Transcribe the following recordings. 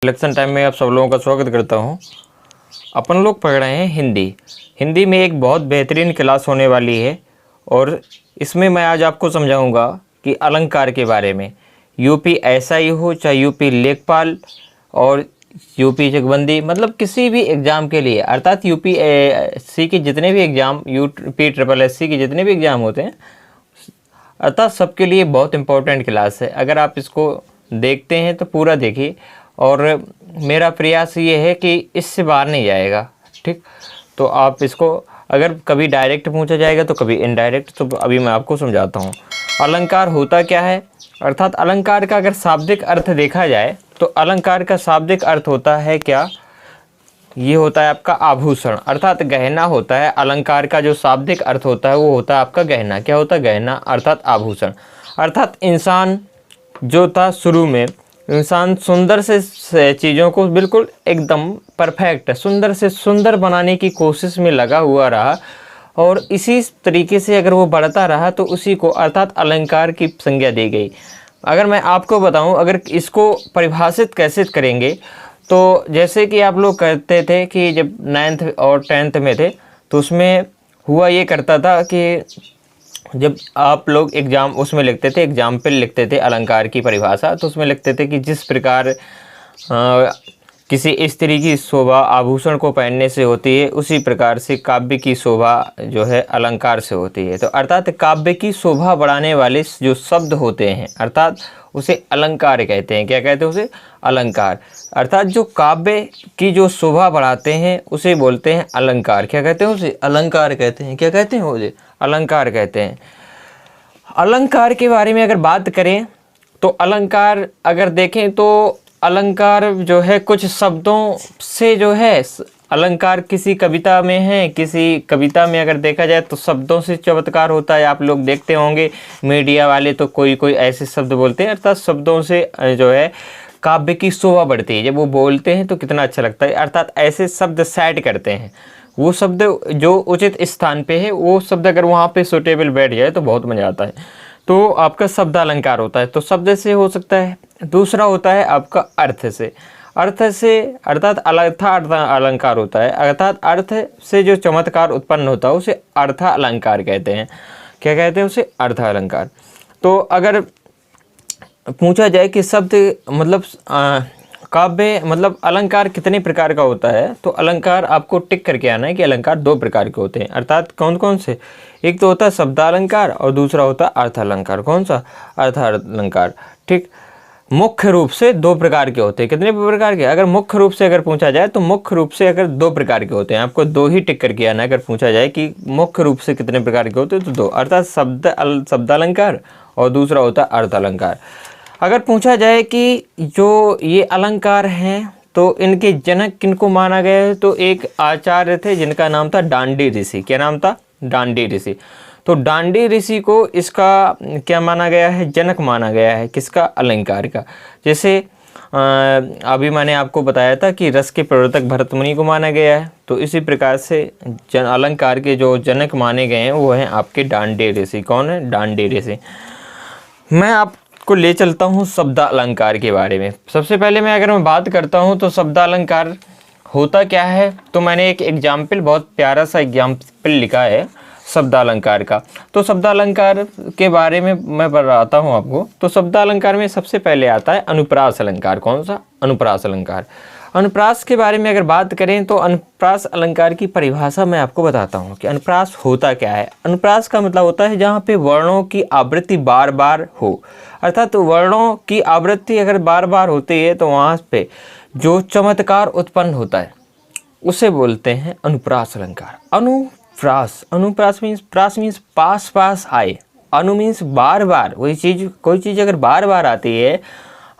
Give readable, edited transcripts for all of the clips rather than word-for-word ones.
Election time में आप सब लोगों का स्वागत करता हूं। अपन लोग पढ़ रहे हैं हिंदी। हिंदी में एक बहुत बेहतरीन क्लास होने वाली है और इसमें मैं आज आपको समझाऊंगा कि अलंकार के बारे में। यूपी एसआई हो चाहे यूपी लेखपाल और यूपी चकबंदी, मतलब किसी भी एग्ज़ाम के लिए, अर्थात यूपी सी के जितने भी exam, UP triple S C के जितने भी एग्ज़ाम होते हैं, अर्थात सबके लिए बहुत इम्पोर्टेंट क्लास है। अगर आप इसको देखते हैं तो पूरा देखिए और मेरा प्रयास ये है कि इससे बाहर नहीं जाएगा, ठीक। तो आप इसको अगर कभी डायरेक्ट पूछा जाएगा तो कभी इनडायरेक्ट, तो अभी मैं आपको समझाता हूँ। अलंकार होता क्या है, अर्थात अलंकार का अगर शाब्दिक अर्थ देखा जाए तो अलंकार का शाब्दिक अर्थ होता है क्या, ये होता है आपका आभूषण, अर्थात गहना होता है। अलंकार का जो शाब्दिक अर्थ होता है वो होता है आपका गहना। क्या होता है? गहना, अर्थात आभूषण। अर्थात इंसान जो था शुरू में, इंसान सुंदर से चीज़ों को बिल्कुल एकदम परफेक्ट, सुंदर से सुंदर बनाने की कोशिश में लगा हुआ रहा और इसी तरीके से अगर वो बढ़ता रहा तो उसी को अर्थात अलंकार की संज्ञा दी गई। अगर मैं आपको बताऊं, अगर इसको परिभाषित कैसे करेंगे तो जैसे कि आप लोग कहते थे कि जब 9th और 10th में थे तो उसमें हुआ ये करता था कि जब आप लोग एग्ज़ाम उसमें लिखते थे, एग्जाम्पल लिखते थे अलंकार की परिभाषा, तो उसमें लिखते थे कि जिस प्रकार किसी स्त्री की शोभा आभूषण को पहनने से होती है, उसी प्रकार से काव्य की शोभा जो है अलंकार से होती है। तो अर्थात काव्य की शोभा बढ़ाने वाले जो शब्द होते हैं अर्थात उसे अलंकार कहते हैं। क्या कहते हैं उसे? अलंकार। अर्थात जो काव्य की जो शोभा बढ़ाते हैं उसे बोलते हैं अलंकार। क्या कहते हैं उसे? अलंकार कहते हैं। क्या कहते हैं उसे? अलंकार कहते हैं। अलंकार के बारे में अगर बात करें तो अलंकार अगर देखें तो अलंकार जो है कुछ शब्दों से जो है, अलंकार किसी कविता में है, किसी कविता में अगर देखा जाए तो शब्दों से चमत्कार होता है। आप लोग देखते होंगे मीडिया वाले तो कोई कोई ऐसे शब्द बोलते हैं, अर्थात शब्दों से जो है काव्य की शोभा बढ़ती है। जब वो बोलते हैं तो कितना अच्छा लगता है, अर्थात ऐसे शब्द सेट करते हैं। वो शब्द जो उचित स्थान पे है, वो शब्द अगर वहाँ पे सूटेबल बैठ जाए तो बहुत मज़ा आता है। तो आपका शब्द अलंकार होता है, तो शब्द से हो सकता है। दूसरा होता है आपका अर्थ से। अर्थ से अर्थात अर्थ अलंकार होता है, अर्थात अर्थ से जो चमत्कार उत्पन्न होता है उसे अर्थ अलंकार कहते हैं। क्या कहते हैं उसे? अर्थ अलंकार। तो अगर पूछा जाए कि शब्द मतलब काव्य मतलब अलंकार कितने प्रकार का होता है, तो अलंकार आपको टिक करके आना है कि अलंकार 2 प्रकार के होते हैं। अर्थात कौन कौन से? एक तो होता है शब्दालंकार और दूसरा होता है अर्थ अलंकार। कौन सा? अर्थ अलंकार, ठीक। मुख्य रूप से 2 प्रकार के होते हैं। कितने प्रकार के? अगर मुख्य रूप से अगर पूछा जाए तो मुख्य रूप से अगर 2 प्रकार के होते हैं, आपको 2 ही टिक करके आना है। अगर पूछा जाए कि मुख्य रूप से कितने प्रकार के होते हैं तो 2, अर्थात शब्दालंकार और दूसरा होता है अर्थ अलंकार। अगर पूछा जाए कि जो ये अलंकार हैं तो इनके जनक किनको माना गया है, तो एक आचार्य थे जिनका नाम था डांडी ऋषि। क्या नाम था? डांडी ऋषि। तो डांडी ऋषि को इसका क्या माना गया है? जनक माना गया है। किसका? अलंकार का। जैसे अभी मैंने आपको बताया था कि रस के प्रवर्तक भरत मुनि को माना गया है, तो इसी प्रकार से अलंकार के जो जनक माने गए हैं वो हैं आपके डांडी ऋषि। कौन है? डांडी ऋषि। मैं आपको ले चलता हूँ शब्द अलंकार के बारे में। सबसे पहले अगर मैं बात करता हूँ तो शब्द अलंकार होता क्या है, तो मैंने एक एग्जाम्पल, बहुत प्यारा सा एग्जाम्पल लिखा है शब्दालंकार का। तो शब्दालंकार के बारे में मैं बताता हूँ आपको। तो शब्दालंकार में सबसे पहले आता है अनुप्रास अलंकार। कौन सा? अनुप्रास अलंकार। अनुप्रास के बारे में अगर बात करें तो अनुप्रास अलंकार की परिभाषा मैं आपको बताता हूँ कि अनुप्रास होता क्या है। अनुप्रास का मतलब होता है जहाँ पे वर्णों की आवृत्ति बार बार हो, अर्थात वर्णों की आवृत्ति अगर बार बार होती है तो वहाँ पे जो चमत्कार उत्पन्न होता है उसे बोलते हैं अनुप्रास अलंकार। अनुप्रास मीन्स, प्रास मीन्स पास पास आए, अनु मीन्स बार बार। वही चीज़, कोई चीज़ अगर बार बार आती है,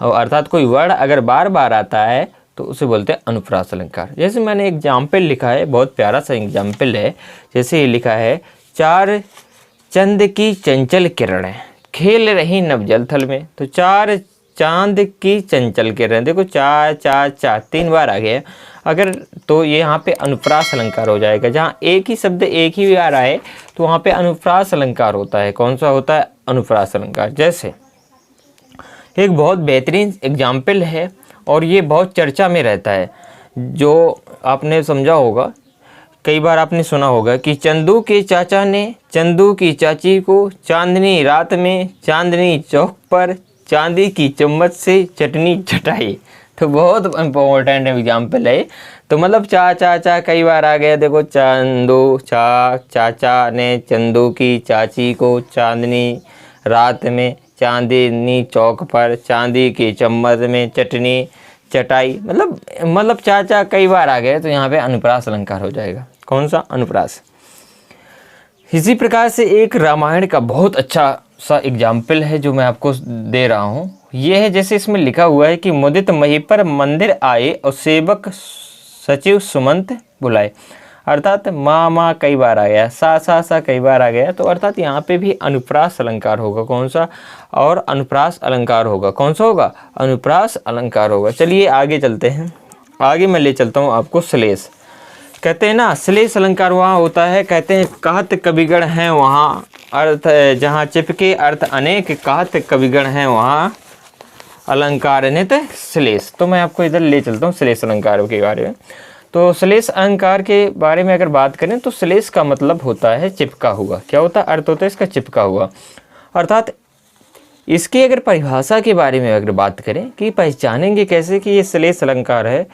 अर्थात कोई वर्ड अगर बार बार आता है तो उसे बोलते हैं अनुप्रास अलंकार। जैसे मैंने एग्जाम्पल लिखा है, बहुत प्यारा सा एग्जाम्पल है। जैसे ये लिखा है, 4 चंद की चंचल किरणें खेल रही नवजल थल में। तो 4 चांद की चंचल किरणें, देखो 4 4 4 3 बार आ गया अगर, तो ये यहाँ पे अनुप्रास अलंकार हो जाएगा। जहाँ एक ही शब्द एक ही बार आए तो वहाँ पे अनुप्रास अलंकार होता है। कौन सा होता है? अनुप्रास अलंकार। जैसे एक बहुत बेहतरीन एग्जाम्पल है और ये बहुत चर्चा में रहता है। जो आपने समझा होगा, कई बार आपने सुना होगा कि चंदू के चाचा ने चंदू की चाची को चांदनी रात में चांदनी चौक पर चांदी की चम्मच से चटनी चटाई। तो बहुत इम्पोर्टेंट एग्जाम्पल है। तो मतलब चा कई बार आ गया। देखो, चाचा ने चंदू की चाची को चांदनी रात में चांदनी चौक पर चांदी की चम्मच में चटनी चटाई। मतलब चाचा कई बार आ गए, तो यहाँ पे अनुप्रास अलंकार हो जाएगा। कौन सा? अनुप्रास। इसी प्रकार से एक रामायण का बहुत अच्छा सा एग्जाम्पल है जो मैं आपको दे रहा हूँ। ये है, जैसे इसमें लिखा हुआ है कि मुदित महीपर मंदिर आए और सेवक सचिव सुमंत बुलाए। अर्थात माँ कई बार आ गया, सा कई बार आ गया, तो अर्थात यहाँ पे भी अनुप्रास अलंकार होगा। कौन सा? और अनुप्रास अलंकार होगा। कौन सा होगा? अनुप्रास अलंकार होगा। चलिए आगे चलते हैं। आगे मैं ले चलता हूँ आपको श्लेष। कहते हैं ना, श्लेष अलंकार वहाँ होता है, कहते हैं कहत कविगण हैं वहाँ अर्थ जहाँ चिपके अर्थ अनेक, कहत कविगण हैं वहाँ अलंकार नित श्लेष। तो मैं आपको इधर ले चलता हूँ श्लेष अलंकार के बारे में। तो श्लेष अलंकार के बारे में अगर बात करें तो श्लेष का मतलब होता है चिपका हुआ। क्या होता है? अर्थ होता है इसका चिपका हुआ। अर्थात इसकी अगर परिभाषा के बारे में अगर बात करें कि पहचानेंगे कैसे कि ये श्लेष अलंकार है,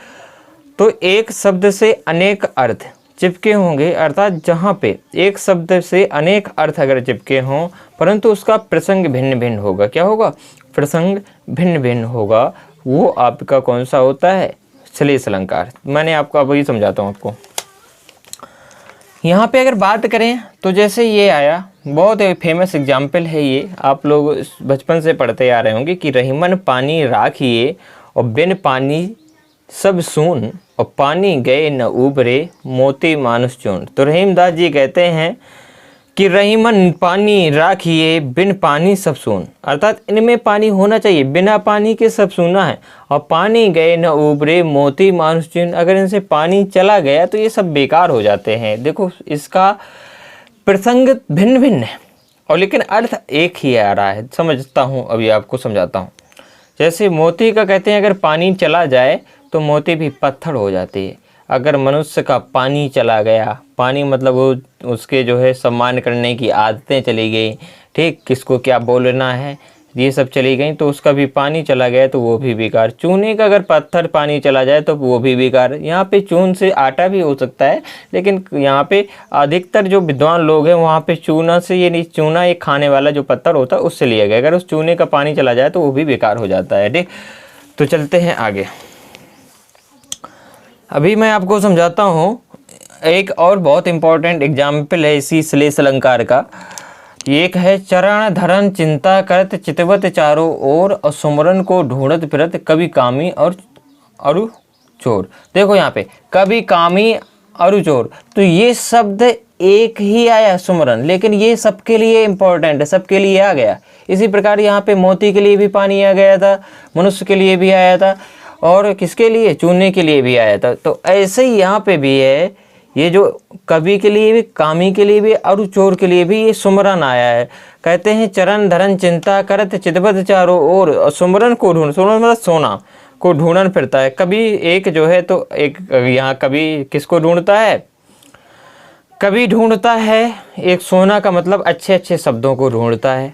तो एक शब्द से अनेक अर्थ चिपके होंगे। अर्थात जहाँ पे एक शब्द से अनेक अर्थ अगर चिपके हों, परंतु उसका प्रसंग भिन्न भिन्न होगा। क्या होगा? प्रसंग भिन्न भिन्न होगा। वो आपका कौन सा होता है? श्लेष अलंकार। मैंने आपको अब वही समझाता हूँ आपको। यहाँ पे अगर बात करें तो जैसे ये आया, बहुत फेमस एग्जाम्पल है ये, आप लोग बचपन से पढ़ते आ रहे होंगे कि रहीमन पानी राखिए और बिन पानी सब सून और पानी गए न उबरे मोती मानुष चून। तो रहीमदास जी कहते हैं कि रहीमन पानी राखिए बिन पानी सब सून। अर्थात इनमें पानी होना चाहिए, बिना पानी के सब सूना है। और पानी गए न उबरे मोती मानुष चून, अगर इनसे पानी चला गया तो ये सब बेकार हो जाते हैं। देखो, इसका प्रसंग भिन्न भिन्न है और लेकिन अर्थ एक ही आ रहा है। समझता हूँ, अभी आपको समझाता हूँ। जैसे मोती का कहते हैं अगर पानी चला जाए तो मोती भी पत्थर हो जाती है। अगर मनुष्य का पानी चला गया, पानी मतलब वो उसके जो है सम्मान करने की आदतें चली गई, ठीक, किसको क्या बोलना है ये सब चली गई, तो उसका भी पानी चला गया तो वो भी बेकार। चूने का अगर पत्थर पानी चला जाए तो वो भी बेकार। यहाँ पे चून से आटा भी हो सकता है, लेकिन यहाँ पे अधिकतर जो विद्वान लोग हैं वहाँ पे चूना से, ये नहीं, चूना एक खाने वाला जो पत्थर होता है उससे लिया गया। अगर उस चूने का पानी चला जाए तो वो भी बेकार हो जाता है। ठीक, तो चलते हैं आगे। अभी मैं आपको समझाता हूँ एक और बहुत इम्पोर्टेंट एग्जाम्पल है इसी श्लेष अलंकार का। एक है, चरण धरण चिंता करत चितवत चारों ओर और सुमरन को ढूंढत फिरत कभी कामी और अरु चोर। देखो यहाँ पे कभी कामी अरु चोर, तो ये शब्द एक ही आया सुमरन, लेकिन ये सबके लिए इम्पोर्टेंट है, सबके लिए आ गया। इसी प्रकार यहाँ पे मोती के लिए भी पानी आ गया था, मनुष्य के लिए भी आया था, और किसके लिए? चूने के लिए भी आया था। तो ऐसे ही यहाँ पे भी है, ये जो कवि के लिए भी, कामी के लिए भी और चोर के लिए भी ये सुमरन आया है। कहते हैं चरण धरण चिंता करत चितवत चारों ओर, और सुमरन को ढूंढ, सुमरन मतलब सोना को ढूंढन फिरता है। कभी एक जो है, तो एक यहाँ कभी किसको ढूंढता है? कभी ढूंढता है एक सोना का मतलब अच्छे अच्छे शब्दों को ढूंढता है।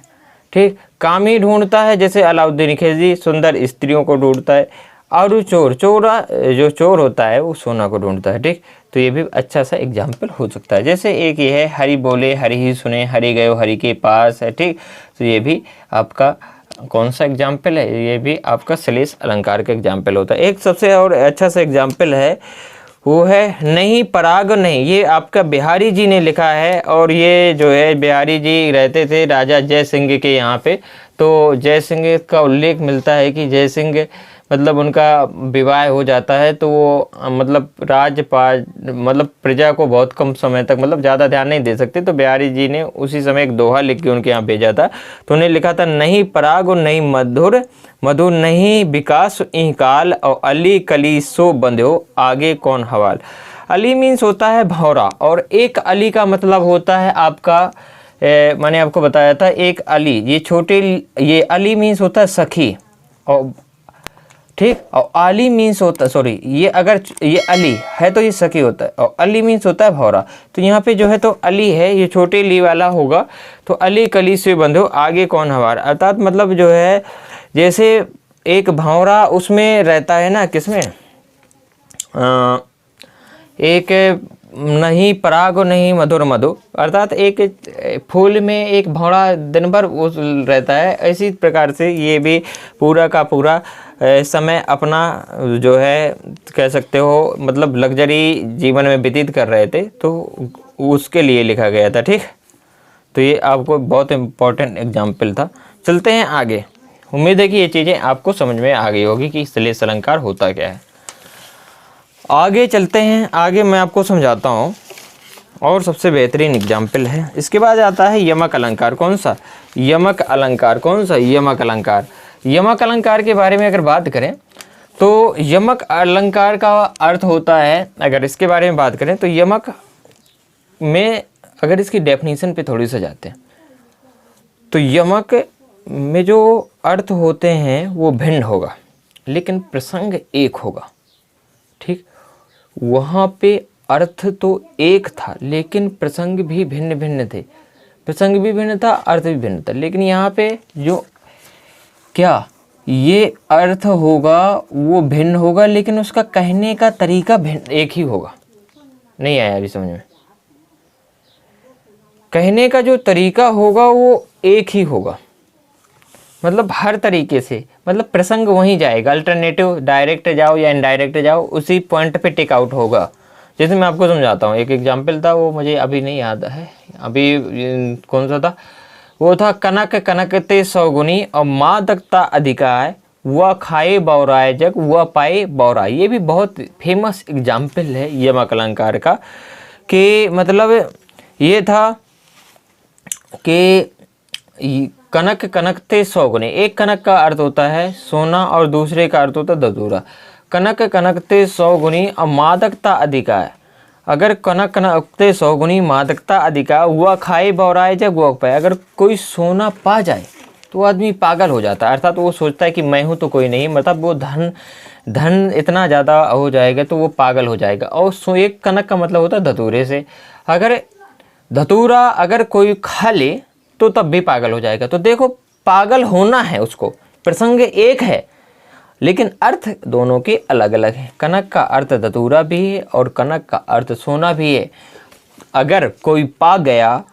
ठीक, कामी ढूंढता है जैसे अलाउद्दीन खिलजी सुंदर स्त्रियों को ढूंढता है, और चोर, जो चोर होता है वो सोना को ढूंढता है। ठीक, तो ये भी अच्छा सा एग्जाम्पल हो सकता है। जैसे एक ये है, हरि बोले हरि ही सुने, हरि गयो हरि के पास है। ठीक, तो ये भी आपका कौन सा एग्जाम्पल है? ये भी आपका श्लेष अलंकार का एग्जाम्पल होता है। एक सबसे और अच्छा सा एग्जाम्पल है, वो है नहीं पराग नहीं। ये आपका बिहारी जी ने लिखा है, और ये जो है बिहारी जी रहते थे राजा जय सिंह के यहाँ पे। तो जय सिंह का उल्लेख मिलता है कि जय सिंह मतलब उनका विवाह हो जाता है, तो वो मतलब राजपाल मतलब प्रजा को बहुत कम समय तक मतलब ज़्यादा ध्यान नहीं दे सकते। तो बिहारी जी ने उसी समय एक दोहा लिख के उनके यहाँ भेजा था। तो उन्हें लिखा था, नहीं पराग और नहीं मधुर, मधुर नहीं विकास इन काल, और अली कली सो बंध्यो आगे कौन हवाल। अली मीन्स होता है भौरा, और एक अली का मतलब होता है आपका मैंने आपको बताया था एक अली, ये छोटे, ये अली मीन्स होता है सखी, और ठीक। और आली मीन्स होता, सॉरी, ये अगर ये अली है तो ये सखी होता है, और अली मीन्स होता है भौरा। तो यहाँ पे जो है तो अली है, ये छोटे ली वाला होगा, तो अली कली से बंधो आगे कौन हमार, अर्थात मतलब जो है जैसे एक भौरा उसमें रहता है ना, किसमें, एक नहीं पराग और नहीं मधुर मधु, अर्थात एक फूल में एक भौरा दिन भर वो रहता है, इसी प्रकार से ये भी पूरा का पूरा समय अपना जो है कह सकते हो मतलब लग्जरी जीवन में व्यतीत कर रहे थे, तो उसके लिए लिखा गया था। ठीक, तो ये आपको बहुत इम्पोर्टेंट एग्जाम्पल था। चलते हैं आगे, उम्मीद है कि ये चीज़ें आपको समझ में आ गई होगी कि श्लेष अलंकार होता क्या है। आगे चलते हैं, आगे मैं आपको समझाता हूँ, और सबसे बेहतरीन एग्जाम्पल है। इसके बाद आता है यमक अलंकार। कौन सा? यमक अलंकार। कौन सा? यमक अलंकार। यमक अलंकार के बारे में अगर बात करें तो यमक अलंकार का अर्थ होता है, अगर इसके बारे में बात करें तो यमक में अगर इसकी डेफिनेशन पे थोड़ी सा जाते हैं तो यमक में जो अर्थ होते हैं वो भिन्न होगा, लेकिन प्रसंग एक होगा। ठीक, वहाँ पे अर्थ तो एक था लेकिन प्रसंग भी भिन्न भिन्न थे, प्रसंग भी भिन्न था, अर्थ भी भिन्न था। लेकिन यहाँ पे जो क्या ये अर्थ होगा वो भिन्न होगा, लेकिन उसका कहने का तरीका भिन्न एक ही होगा। नहीं आया अभी समझ में? कहने का जो तरीका होगा वो एक ही होगा, मतलब हर तरीके से, मतलब प्रसंग वहीं जाएगा, अल्टरनेटिव डायरेक्ट जाओ या इनडायरेक्ट जाओ उसी पॉइंट पे टिक आउट होगा। जैसे मैं आपको समझाता हूँ, एक एग्जाम्पल था, वो मुझे अभी नहीं याद है, अभी कौन सा था, वो था कनक कनकते सौगुनी और मादकता अधिकाय, वह खाए बौराए जग वह पाए बौराए। ये भी बहुत फेमस एग्जाम्पल है यमक अलंकार का, कि मतलब ये था कि कनक कनकते सौगुनी, एक कनक का अर्थ होता है सोना और दूसरे का अर्थ होता है धतूरा। कनक कनकते सौगुनी और मादकता अधिकाय, अगर कनक कनकते सौगुनी मादकता अधिकाय वह खाए बौराए जब वह पाए, अगर कोई सोना पा जाए तो आदमी पागल हो जाता है, अर्थात वो सोचता है कि मैं हूँ तो कोई नहीं, मतलब वो धन इतना ज़्यादा हो जाएगा तो वो पागल हो जाएगा। और एक कनक का मतलब होता है धतूरे से, अगर धतूरा अगर कोई खा ले तो तब भी पागल हो जाएगा। तो देखो, पागल होना है उसको, प्रसंग एक है लेकिन अर्थ दोनों के अलग अलग हैं। कनक का अर्थ धतूरा भी है और कनक का अर्थ सोना भी है। अगर कोई पा गया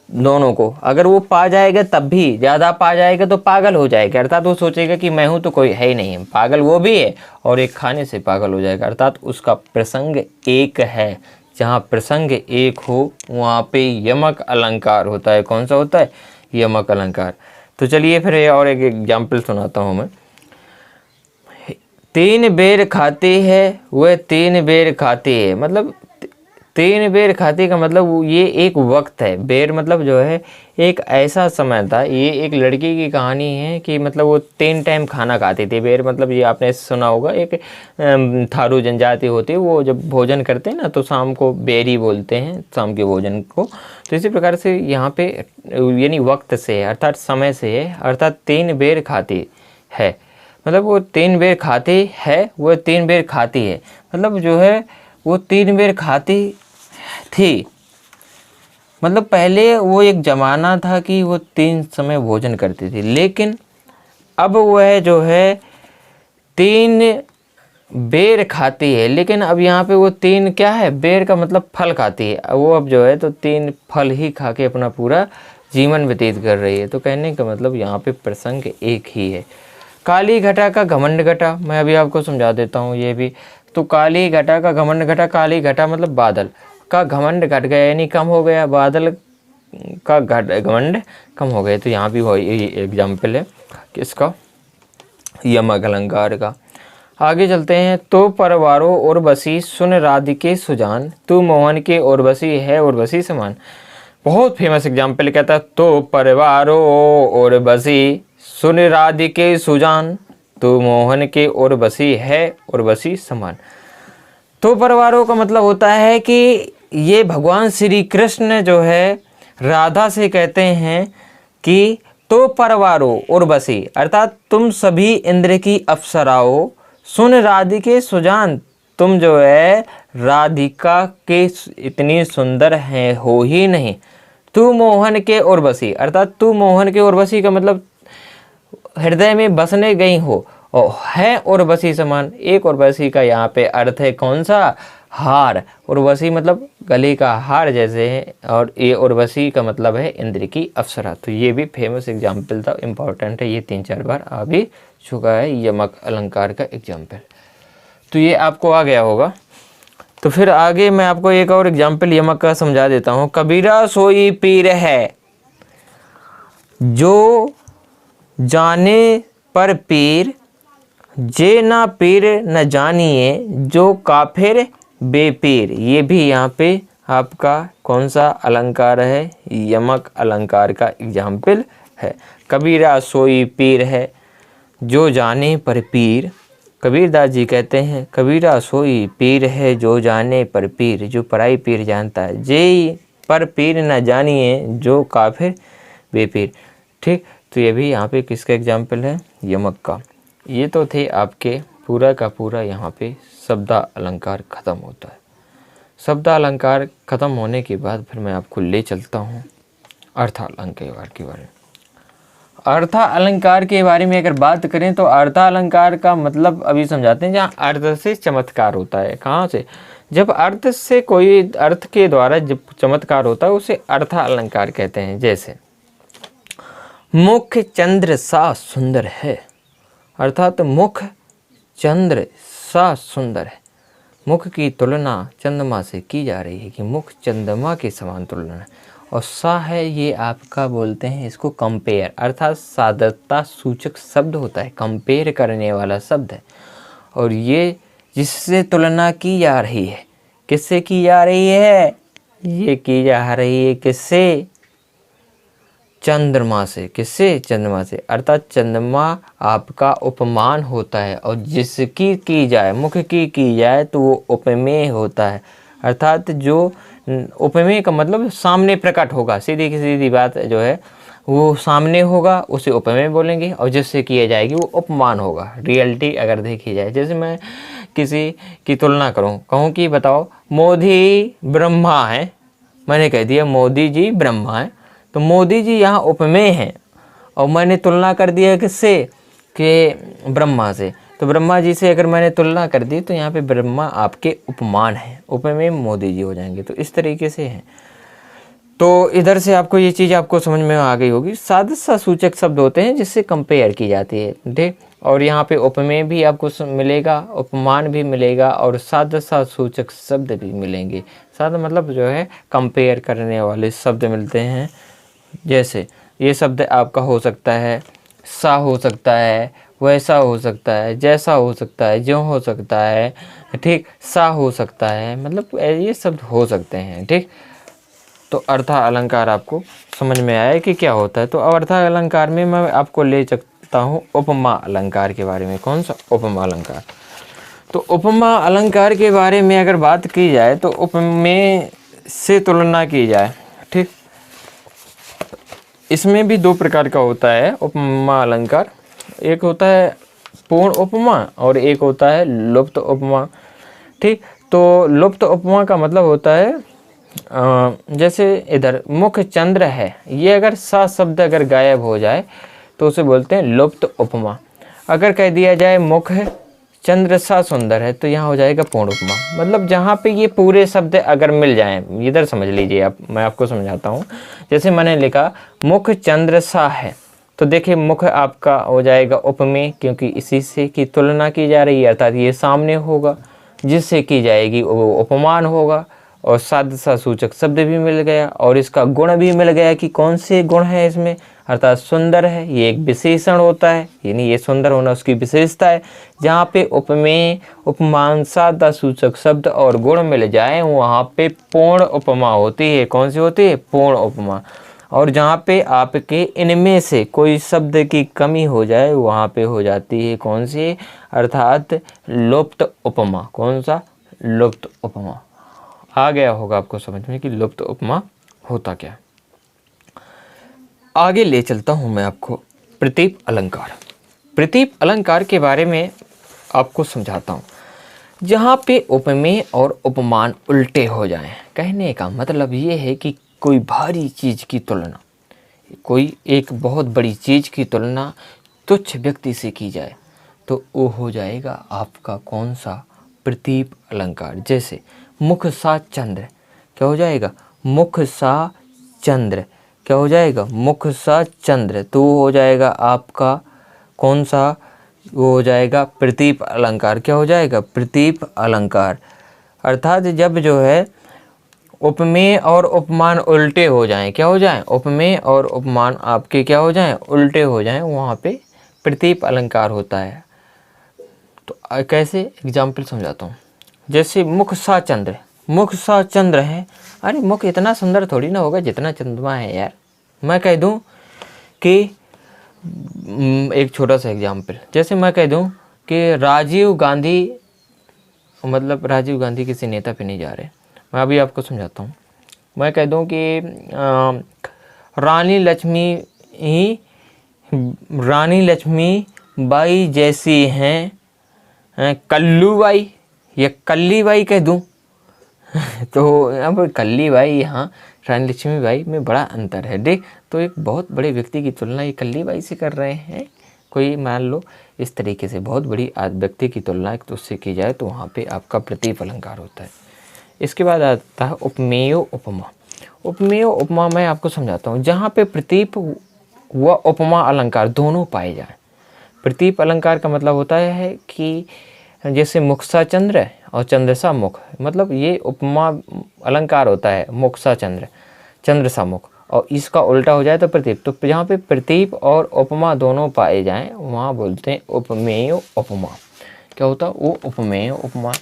दोनों को, अगर वो पा जाएगा तब भी ज़्यादा पा जाएगा तो पागल हो जाएगा, अर्थात वो सोचेगा कि मैं हूँ तो कोई है ही नहीं, पागल वो भी है और एक खाने से पागल हो जाएगा, अर्थात उसका प्रसंग एक है। जहाँ प्रसंग एक हो वहाँ पे यमक अलंकार होता है। कौन सा होता है? यमक अलंकार। तो चलिए फिर और एक एग्जाम्पल सुनाता हूँ मैं। तीन बेर खाते हैं वह तीन बेर खाते हैं, मतलब तीन बेर खाते का मतलब ये एक वक्त है। बेर मतलब जो है एक ऐसा समय था, ये एक लड़की की कहानी है कि मतलब वो 3 टाइम खाना खाती थी। बेर मतलब ये आपने सुना होगा, एक थारू जनजाति होती है, वो जब भोजन करते हैं ना तो शाम को बेरी बोलते हैं शाम के भोजन को। तो इसी प्रकार से यहाँ पे यानी वक्त से है, अर्थात समय से है, अर्थात 3 बेर खाती है, मतलब वो 3 बेर खाती है, वो 3 बेर खाती है, मतलब जो है वो 3 बेर खाती थी। मतलब पहले वो एक ज़माना था कि वो 3 समय भोजन करती थी, लेकिन अब वह जो है 3 बेर खाती है, लेकिन अब यहाँ पे वो 3 क्या है, बेर का मतलब फल खाती है, वो अब जो है तो 3 फल ही खा के अपना पूरा जीवन व्यतीत कर रही है। तो कहने का मतलब यहाँ पे प्रसंग एक ही है। काली घटा का घमंड घटा, मैं अभी आपको समझा देता हूँ ये भी। तो काली घटा का घमंड घटा, काली घटा मतलब बादल का घमंड घट गया यानी कम हो गया, बादल का घमंड कम हो गया। तो यहाँ भी वही एग्जाम्पल है किसका? यमक अलंकार का। आगे चलते हैं। तो परवारो और बसी सुन राधिके सुजान, तू मोहन के और बसी है और बसी समान। बहुत फेमस एग्जाम्पल कहता है, तो परवारो और बसी सुन राधिके सुजान, तू मोहन के और बसी है और बसी समान। तो परवारों का मतलब होता है कि ये भगवान श्री कृष्ण जो है राधा से कहते हैं कि तो परवारो उर्वशी, अर्थात तुम सभी इंद्र की अप्सराओ, सुन राधिके सुजान, तुम जो है राधिका के इतनी सुंदर हैं हो ही नहीं। तू मोहन के उर्वशी, अर्थात तू मोहन के उर्वशी का मतलब हृदय में बसने गई हो, और है उर्वशी समान। एक उर्वशी का यहाँ पे अर्थ है कौन सा, हार। उर्वशी मतलब गले का हार जैसे है, और ये उर्वशी का मतलब है इंद्र की अप्सरा। तो ये भी फेमस एग्जाम्पल था, इम्पॉर्टेंट है, ये 3-4 बार आ भी चुका है यमक अलंकार का एग्जाम्पल। तो ये आपको आ गया होगा। तो फिर आगे मैं आपको एक और एग्जाम्पल यमक का समझा देता हूँ। कबीरा सोई पीर है, जो जाने पर पीर, जे ना पीर न जानिए, जो काफिर बेपीर। ये भी यहाँ पे आपका कौन सा अलंकार है, यमक अलंकार का एग्जाम्पल है। कबीरा सोई पीर है, जो जाने पर पीर। कबीरदास जी कहते हैं कबीरा सोई पीर है, जो जाने पर पीर, जो पराई पीर जानता है। जे पर पीर न जानिए, जो काफिर बेपीर। ठीक, तो ये भी यहाँ पे किसका एग्जाम्पल है, यमक का। ये तो थे आपके पूरा का पूरा यहाँ पे शब्द अलंकार ख़त्म होता है। शब्द अलंकार ख़त्म होने के बाद फिर मैं आपको ले चलता हूँ अर्थ अलंकार के बारे में। अर्थ अलंकार के बारे में अगर बात करें तो अर्थ अलंकार का मतलब अभी समझाते हैं, जहाँ अर्थ से चमत्कार होता है। कहाँ से, जब अर्थ से कोई अर्थ के द्वारा जब चमत्कार होता है उसे अर्थ अलंकार कहते हैं। जैसे मुख चंद्र सा सुंदर है, अर्थात मुख चंद्र सा सुंदर है। मुख की तुलना चंद्रमा से की जा रही है कि मुख चंद्रमा के समान तुलना है। और सा है, ये आपका बोलते हैं इसको कंपेयर, अर्थात सादरता सूचक शब्द होता है, कंपेयर करने वाला शब्द है। और ये जिससे तुलना की जा रही है, किससे की जा रही है, ये की जा रही है किससे, चंद्रमा से। किससे, चंद्रमा से। अर्थात चंद्रमा आपका उपमान होता है, और जिसकी की जाए, मुख की जाए तो वो उपमेय होता है। अर्थात जो उपमेय का मतलब सामने प्रकट होगा, सीधी सीधी बात जो है वो सामने होगा, उसे उपमेय बोलेंगे। और जिससे किया जाएगी वो उपमान होगा। रियलिटी अगर देखी जाए, जैसे मैं किसी की तुलना करूं, कहूं कि बताओ मोदी ब्रह्मा है, मैंने कह दिया मोदी जी ब्रह्मा है, तो मोदी जी यहाँ उपमेय हैं, और मैंने तुलना कर दिया किससे, कि ब्रह्मा से। तो ब्रह्मा जी से अगर मैंने तुलना कर दी तो यहाँ पे ब्रह्मा आपके उपमान हैं, उपमेय मोदी जी हो जाएंगे। तो इस तरीके से है। तो इधर से आपको ये चीज़ आपको समझ में आ गई होगी। सादृश्य सूचक शब्द होते हैं जिससे कंपेयर की जाती है, ठीक। और यहाँ पे उपमेय भी आपको मिलेगा, उपमान भी मिलेगा, और सादृश्य सूचक शब्द भी मिलेंगे। साद मतलब जो है कंपेयर करने वाले शब्द मिलते हैं। जैसे ये शब्द आपका हो सकता है सा हो सकता है, वैसा हो सकता है, जैसा हो सकता है, ज्यों हो सकता है, ठीक। सा हो सकता है, मतलब ये शब्द हो सकते हैं, ठीक। तो अर्थ अलंकार आपको समझ में आया कि क्या होता है। तो अब अर्थ अलंकार में मैं आपको ले सकता हूँ उपमा अलंकार के बारे में। कौन सा, उपमा अलंकार। तो उपमा अलंकार के बारे में अगर बात की जाए तो उपमेय से तुलना की जाए, ठीक। इसमें भी 2 प्रकार का होता है उपमा अलंकार। एक होता है पूर्ण उपमा और एक होता है लुप्त उपमा, ठीक। तो लुप्त उपमा का मतलब होता है जैसे इधर मुख चंद्र है, ये अगर सा शब्द अगर गायब हो जाए तो उसे बोलते हैं लुप्त उपमा। अगर कह दिया जाए मुख चंद्र सा सुंदर है तो यहाँ हो जाएगा पूर्ण उपमा। मतलब जहाँ पे ये पूरे शब्द अगर मिल जाएं, इधर समझ लीजिए आप, मैं आपको समझाता हूँ। जैसे मैंने लिखा मुख चंद्र सा है, तो देखिए मुख आपका हो जाएगा उपमेय, क्योंकि इसी से की तुलना की जा रही है, अर्थात ये सामने होगा, जिससे की जाएगी वो उपमान होगा। और सादृश्य सूचक शब्द भी मिल गया, और इसका गुण भी मिल गया कि कौन से गुण है इसमें, अर्थात सुंदर है, ये एक विशेषण होता है, यानी ये सुंदर होना उसकी विशेषता है। जहाँ पे उपमेय, उपमान, सादृश्य सूचक शब्द और गुण मिल जाए वहाँ पे पूर्ण उपमा होती है। कौन सी होती है, पूर्ण उपमा। और जहाँ पे आपके इनमें से कोई शब्द की कमी हो जाए वहाँ पे हो जाती है कौन सी, अर्थात लुप्त उपमा। कौन सा, लुप्त उपमा। आ गया होगा आपको समझ में कि लुप्त उपमा होता क्या। आगे ले चलता हूँ मैं आपको प्रतीप अलंकार। प्रतीप अलंकार के बारे में आपको समझाता हूँ। जहाँ पे उपमेय और उपमान उल्टे हो जाएं, कहने का मतलब ये है कि कोई भारी चीज़ की तुलना, कोई एक बहुत बड़ी चीज़ की तुलना तुच्छ व्यक्ति से की जाए तो वो हो जाएगा आपका कौन सा, प्रतीप अलंकार। जैसे मुख सा चंद्र, क्या हो जाएगा, मुख सा चंद्र, क्या हो जाएगा, मुख सा चंद्र, तो वो हो जाएगा आपका कौन सा, वो हो जाएगा प्रतीप अलंकार। क्या हो जाएगा, प्रतीप अलंकार। अर्थात जब जो है उपमेय और उपमान उल्टे हो जाएं, क्या हो जाएं, उपमेय और उपमान आपके क्या हो जाएं, उल्टे हो जाएं, वहाँ पे प्रतीप अलंकार होता है। तो कैसे एग्जाम्पल समझाता हूँ। जैसे मुख सा चंद्र, मुख सा चंद्र है, अरे मुख इतना सुंदर थोड़ी ना होगा जितना चंद्रमा है यार। मैं कह दूँ कि एक छोटा सा एग्जाम्पल, जैसे मैं कह दूँ कि राजीव गांधी, मतलब राजीव गांधी किसी नेता पे नहीं जा रहे, मैं अभी आपको समझाता हूँ। मैं कह दूँ कि रानी लक्ष्मी ही, रानी लक्ष्मी बाई जैसी हैं कल्लू बाई या कल्ली बाई कह दूँ तो यहाँ पर कल्ली बाई, यहाँ रानी लक्ष्मी बाई में बड़ा अंतर है। देख, तो एक बहुत बड़े व्यक्ति की तुलना ये कल्ली बाई से कर रहे हैं। कोई मान लो इस तरीके से बहुत बड़ी व्यक्ति की तुलना तो उससे की जाए तो वहाँ पे आपका प्रतीप अलंकार होता है। इसके बाद आता है उपमेय उपमा। उपमेय उपमा मैं आपको समझाता हूँ। जहाँ पे प्रतीप व उपमा अलंकार दोनों पाए जाए। प्रतीप अलंकार का मतलब होता है कि जैसे मुख सा चंद्र और चंद्र सा मुख, मतलब ये उपमा अलंकार होता है, मुख सा चंद्र, चंद्र सा मुख, और इसका उल्टा हो जाए तो प्रतीप। तो जहाँ पे प्रतीप और उपमा दोनों पाए जाएं वहाँ बोलते हैं उपमेय उपमा। क्या होता है वो, उपमेय उपमा।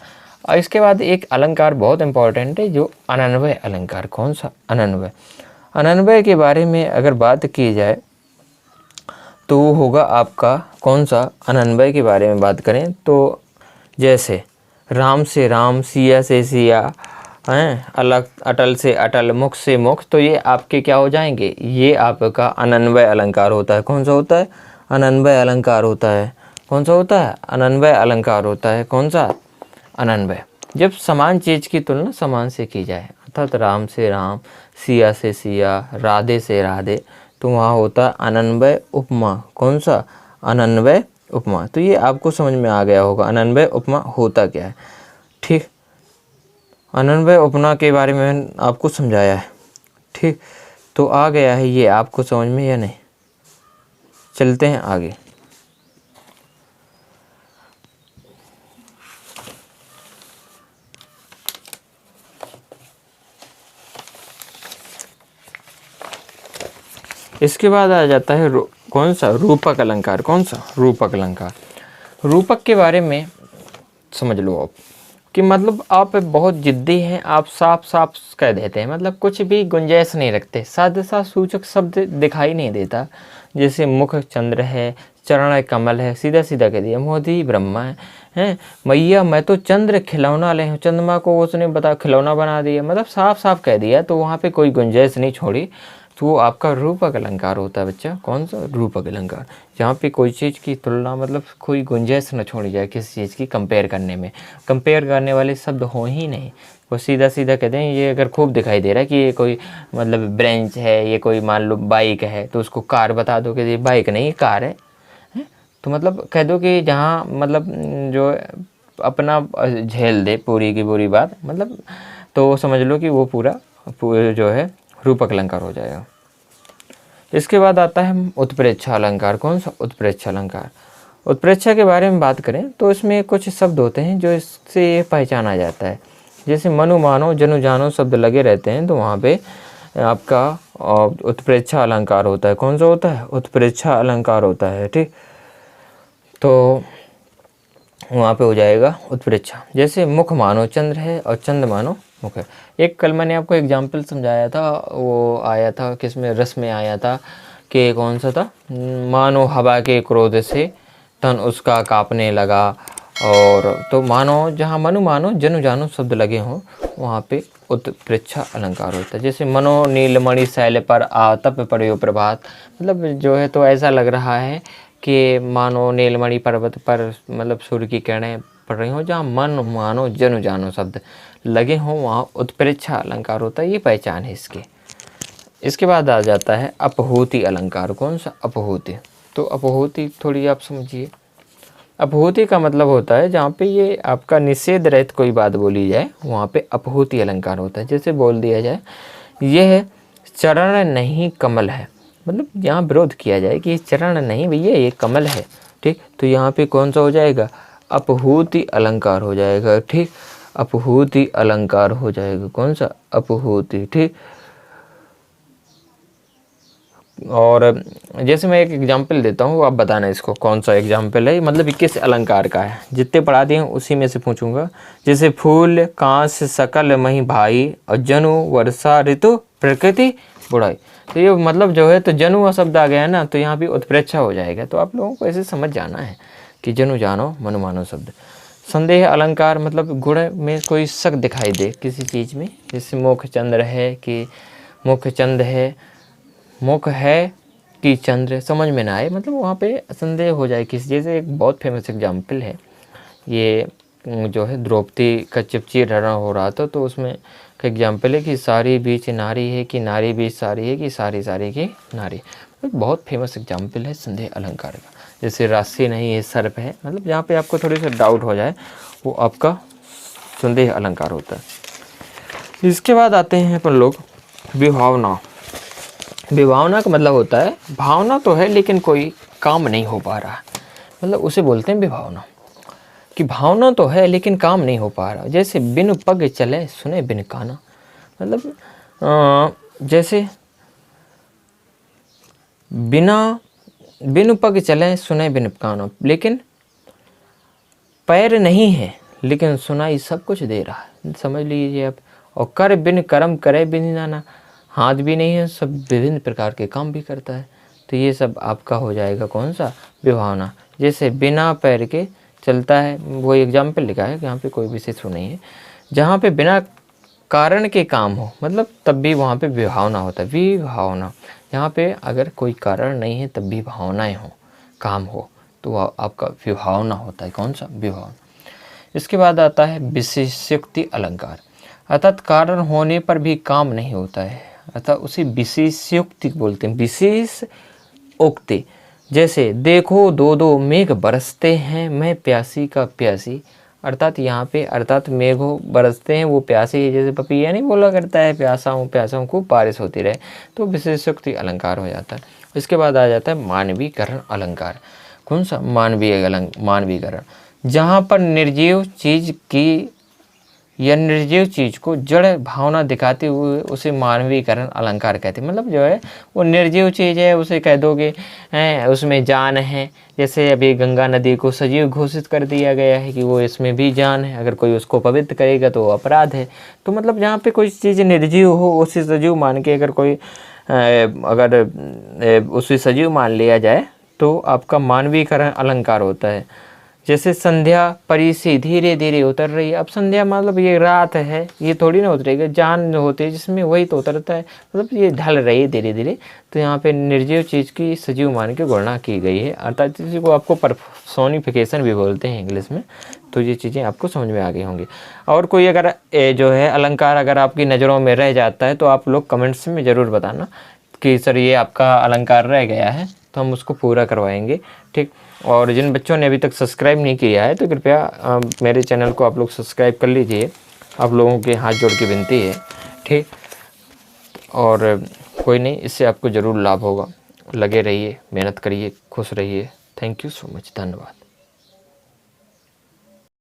और इसके बाद एक अलंकार बहुत इंपॉर्टेंट है जो अनन्वय अलंकार। कौन सा, अनन्वय। अनन्वय के बारे में अगर बात की जाए तो वो होगा आपका कौन सा, अनन्वय के बारे में बात करें तो जैसे राम से राम, सिया से सिया, हैं, अलग अटल से अटल, मुख से मुख, तो ये आपके क्या हो जाएंगे, ये आपका अनन्वय अलंकार होता है। कौन सा होता है, अनन्वय अलंकार होता है। कौन सा होता है, अनन्वय अलंकार होता है। कौन सा, अनन्वय। जब समान चीज़ की तुलना समान से की जाए, अर्थात राम से राम, सिया से सिया, राधे से राधे, तो वहाँ होता है अनन्वय उपमा। कौन सा, अनन्वय उपमा। तो ये आपको समझ में आ गया होगा अनन्वय उपमा होता क्या है। ठीक, अनन्वय उपमा के बारे में आपको समझाया है। ठीक, तो आ गया है ये आपको समझ में या नहीं। चलते हैं आगे। इसके बाद आ जाता है कौन सा, रूपक अलंकार। कौन सा, रूपक अलंकार। रूपक के बारे में समझ लो आप कि मतलब आप बहुत जिद्दी हैं, आप साफ साफ कह देते हैं, मतलब कुछ भी गुंजाइश नहीं रखते, साथ साथ सूचक शब्द दिखाई नहीं देता। जैसे मुख चंद्र है, चरण कमल है, सीधा सीधा कह दिया। मोदी ब्रह्मा है, मैया मैं तो चंद्र खिलौना ले हूँ, चंद्रमा को उसने बता खिलौना बना दिया, मतलब साफ साफ कह दिया। तो वहाँ पे कोई गुंजाइश नहीं छोड़ी, तो वो आपका रूपक अलंकार होता है बच्चा। कौन सा, रूपक अलंकार। जहाँ पे कोई चीज़ की तुलना, मतलब कोई गुंजाइश न छोड़ी जाए किसी चीज़ की कंपेयर करने में, कंपेयर करने वाले शब्द हो ही नहीं। वो सीधा सीधा कहते हैं, ये अगर खूब दिखाई दे रहा है कि ये कोई मतलब ब्रेंच है, ये कोई मान लो बाइक है, तो उसको कार बता दो कि ये बाइक नहीं, ये कार है। तो मतलब कह दो कि जहाँ मतलब जो अपना झेल दे पूरी की पूरी बात, मतलब तो समझ लो कि वो पूरा जो है रूपक अलंकार हो जाएगा। इसके बाद आता है उत्प्रेक्षा अलंकार। कौन सा, उत्प्रेक्षा अलंकार। उत्प्रेक्षा के बारे में बात करें तो इसमें कुछ शब्द होते हैं जो इससे पहचाना जाता है। जैसे मनु मानो जनु जानो शब्द लगे रहते हैं तो वहाँ पे आपका उत्प्रेक्षा अलंकार होता है। कौन सा होता है, उत्प्रेक्षा अलंकार होता है। ठीक, तो वहाँ पे हो जाएगा उत्प्रेक्षा। जैसे मुख मानो चंद्र है और चंद्र मानो मुख है। एक कल मैंने आपको एग्जाम्पल समझाया था, वो आया था किस में, रस में आया था कि कौन सा था, मानो हवा के क्रोध से तन उसका कांपने लगा, और तो मानो, जहाँ मनु मानो जनु जानो शब्द लगे हों वहाँ पे उत्प्रेक्षा अलंकार होता है। जैसे मनो नीलमणि शैल पर आतप पड़यो प्रभात, मतलब जो है तो ऐसा लग रहा है कि मानो नीलमणि पर्वत पर मतलब सूर्य की किरणें पड़ रही हों। जहाँ मन मानो जनु जानो शब्द लगे हों वहाँ उत्प्रेक्षा अलंकार होता है। ये पहचान है इसके। इसके बाद आ जाता है अपहूति अलंकार। कौन सा? अपहूति। तो अपहूति थोड़ी आप समझिए। अपहूति का मतलब होता है जहाँ पे ये आपका निषेध रहित कोई बात बोली जाए वहाँ पे अपहूति अलंकार होता है। जैसे बोल दिया जाए यह चरण नहीं कमल है, मतलब यहाँ विरोध किया जाए कि ये चरण नहीं भैया ये कमल है, ठीक। तो यहाँ पे कौन सा हो जाएगा? अपहूति अलंकार हो जाएगा, ठीक। अपहूति अलंकार हो जाएगा। कौन सा? अपहूति, ठीक। और जैसे मैं एक एग्जाम्पल देता हूँ, आप बताना इसको कौन सा एग्जाम्पल है, मतलब किस अलंकार का है। जितने पढ़ा दिए उसी में से पूछूंगा। जैसे फूल कांस सकल मही भाई और जनु वर्षा ऋतु प्रकृति बुढ़ाई। तो ये मतलब जो है तो जनु शब्द आ गया है ना, तो यहाँ भी उत्प्रेक्षा हो जाएगा। तो आप लोगों को ऐसे समझ जाना है कि जनु जानो मनु मानो शब्द। संदेह अलंकार मतलब गुण में कोई शक दिखाई दे किसी चीज़ में। जैसे मुख चंद्र है कि मुख चंद है, मुख है कि चंद्र, समझ में ना आए, मतलब वहाँ पे संदेह हो जाए किसी। जैसे एक बहुत फेमस एग्जाम्पल है, ये जो है द्रौपदी का चिपचिर हरण हो रहा था, तो उसमें का एग्जाम्पल है कि सारी बीच नारी है कि नारी बीच सारी है कि सारी सारी की नारी। बहुत फेमस एग्जाम्पल है संदेह अलंकार का। जैसे राशि नहीं है सर्प है, मतलब जहाँ पे आपको थोड़ी सा डाउट हो जाए वो आपका संदेह अलंकार होता है। इसके बाद आते हैं अपन लोग विभावना। विभावना का मतलब होता है भावना तो है लेकिन कोई काम नहीं हो पा रहा, मतलब उसे बोलते हैं विभावना। कि भावना तो है लेकिन काम नहीं हो पा रहा। जैसे बिन पग चले सुने बिन काना, मतलब जैसे बिन पग चले सुने बिन काना, लेकिन पैर नहीं है लेकिन सुनाई सब कुछ दे रहा है, समझ लीजिए आप। और कर बिन कर्म करे बिन जाना, हाथ भी नहीं है, सब विभिन्न प्रकार के काम भी करता है। तो ये सब आपका हो जाएगा कौन सा? विभावना। जैसे बिना पैर के चलता है, वो एग्जाम्पल लिखा है, यहाँ पे कोई विशेष नहीं है। जहाँ पे बिना कारण के काम हो, मतलब तब भी वहाँ पे विभावना होता है। विभावना, यहाँ पे अगर कोई कारण नहीं है तब भी भावनाएं हो, काम हो, तो वह आपका विभावना होता है। कौन सा? विभावना। इसके बाद आता है विशेषोक्ति अलंकार, अर्थात कारण होने पर भी काम नहीं होता है, अर्थात उसे विशेषोक्ति बोलते हैं। विशेष उक्ति, जैसे देखो दो दो मेघ बरसते हैं मैं प्यासी का प्यासी, अर्थात यहाँ पे अर्थात मेघो बरसते हैं वो प्यासी है। जैसे पपीया नहीं बोला करता है प्यासा हूँ खूब बारिश होती रहे, तो विशेषोक्ति अलंकार हो जाता है। इसके बाद आ जाता है मानवीकरण अलंकार। कौन सा? मानवीकरण, जहाँ पर निर्जीव चीज़ की या निर्जीव चीज़ को जड़ भावना दिखाते हुए उसे मानवीकरण अलंकार कहते हैं। मतलब जो है वो निर्जीव चीज़ है, उसे कह दोगे उसमें जान है। जैसे अभी गंगा नदी को सजीव घोषित कर दिया गया है कि वो इसमें भी जान है, अगर कोई उसको पवित्र करेगा तो वो अपराध है। तो मतलब जहाँ पे कोई चीज़ निर्जीव हो उसे सजीव मान के अगर कोई अगर उसे सजीव मान लिया जाए तो आपका मानवीकरण अलंकार होता है। जैसे संध्या परी से धीरे धीरे उतर रही है। अब संध्या मतलब ये रात है, ये थोड़ी ना उतरेगी, जान होती है जिसमें वही तो उतरता है, मतलब ये ढल रही है धीरे धीरे। तो यहाँ पे निर्जीव चीज़ की सजीव मान के गणना की गई है, अर्थात इसी को आपको पर्सोनिफिकेशन भी बोलते हैं इंग्लिश में। तो ये चीज़ें आपको समझ में आ गई होंगी। और कोई अगर जो है अलंकार अगर आपकी नज़रों में रह जाता है तो आप लोग कमेंट्स में ज़रूर बताना कि सर ये आपका अलंकार रह गया है, तो हम उसको पूरा करवाएंगे, ठीक। और जिन बच्चों ने अभी तक सब्सक्राइब नहीं किया है तो कृपया मेरे चैनल को आप लोग सब्सक्राइब कर लीजिए, आप लोगों के हाथ जोड़ के विनती है, ठीक। और कोई नहीं, इससे आपको ज़रूर लाभ होगा। लगे रहिए, मेहनत करिए, खुश रहिए। थैंक यू सो मच, धन्यवाद।